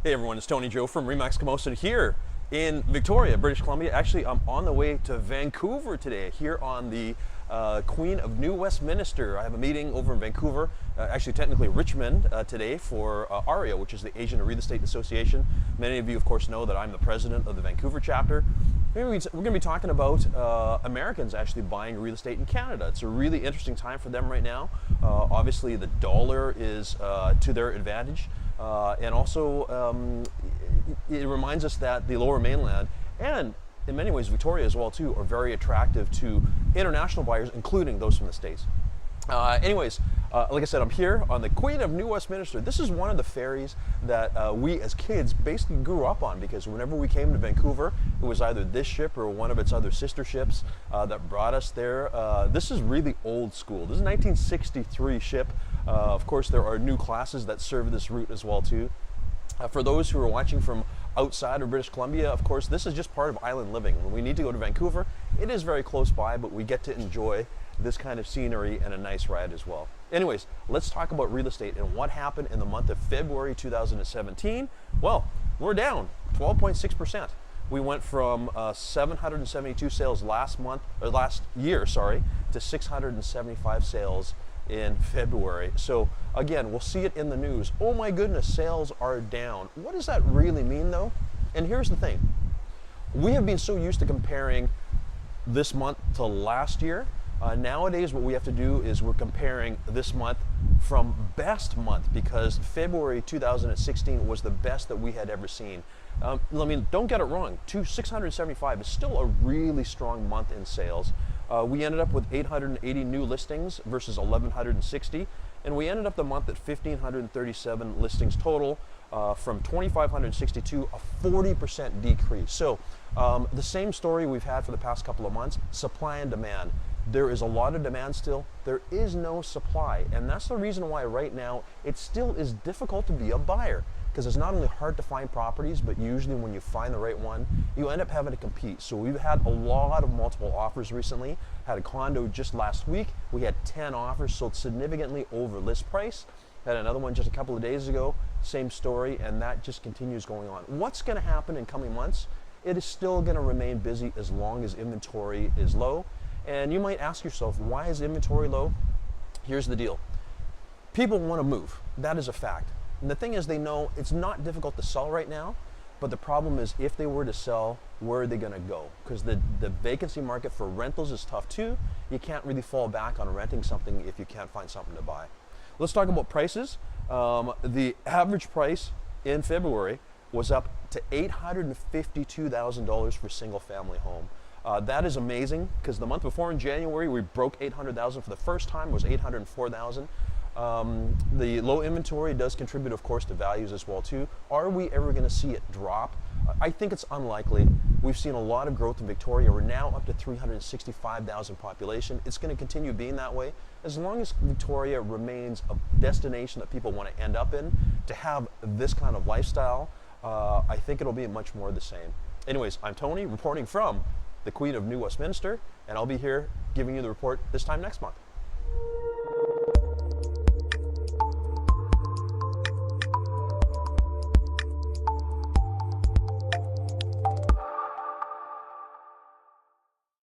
Hey everyone, it's Tony Joe from Remax Camosun here in Victoria, British Columbia. Actually, I'm on the way to Vancouver today, here on the Queen of New Westminster. I have a meeting over in Vancouver, actually technically Richmond today for ARIA, which is the Asian Real Estate Association. Many of you, of course, know that I'm the president of the Vancouver chapter. We're going to be talking about Americans actually buying real estate in Canada. It's a really interesting time for them right now. Obviously, the dollar is to their advantage. And also, it reminds us that the Lower Mainland, and in many ways Victoria as well too, are very attractive to international buyers, including those from the States. Anyways, like I said, I'm here on the Queen of New Westminster. This is one of the ferries that we as kids basically grew up on, because whenever we came to Vancouver, it was either this ship or one of its other sister ships that brought us there. This is really old school. This is a 1963 ship. Of course, there are new classes that serve this route as well too. For those who are watching from outside of British Columbia, of course, this is just part of island living. When we need to go to Vancouver, it is very close by, but we get to enjoy this kind of scenery and a nice ride as well. Anyways, let's talk about real estate and what happened in the month of February 2017. Well, we're down 12.6%. We went from 772 sales last year, to 675 sales in February. So again, we'll see it in the news. Oh my goodness, sales are down. What does that really mean though? And here's the thing. We have been so used to comparing this month to last year. Nowadays, what we have to do is we're comparing this month from best month, because February 2016 was the best that we had ever seen. I mean, don't get it wrong, 675 is still a really strong month in sales. We ended up with 880 new listings versus 1,160, and we ended up the month at 1,537 listings total from 2,562, a 40% decrease. So the same story we've had for the past couple of months, supply and demand. There is a lot of demand still, there is no supply, and that's the reason why right now it still is difficult to be a buyer, because it's not only hard to find properties, but usually when you find the right one, you end up having to compete. So we've had a lot of multiple offers recently. Had a condo just last week, we had 10 offers, sold significantly over list price. Had another one just a couple of days ago, same story, and that just continues going on. What's going to happen in coming months? It is still going to remain busy as long as inventory is low. And you might ask yourself, why is inventory low? Here's the deal. People want to move. That is a fact. And the thing is, they know it's not difficult to sell right now, but the problem is if they were to sell, where are they going to go? Because the vacancy market for rentals is tough too. You can't really fall back on renting something if you can't find something to buy. Let's talk about prices. The average price in February was up to $852,000 for single family home. That is amazing, because the month before in January we broke 800,000 for the first time. It was 804,000. The low inventory does contribute, of course, to values as well too. Are we ever going to see it drop? I think it's unlikely. We've seen a lot of growth in Victoria. We're now up to 365,000 population. It's going to continue being that way as long as Victoria remains a destination that people want to end up in to have this kind of lifestyle. I think it'll be much more the same. Anyways, I'm Tony reporting from the Queen of New Westminster, and I'll be here giving you the report this time next month.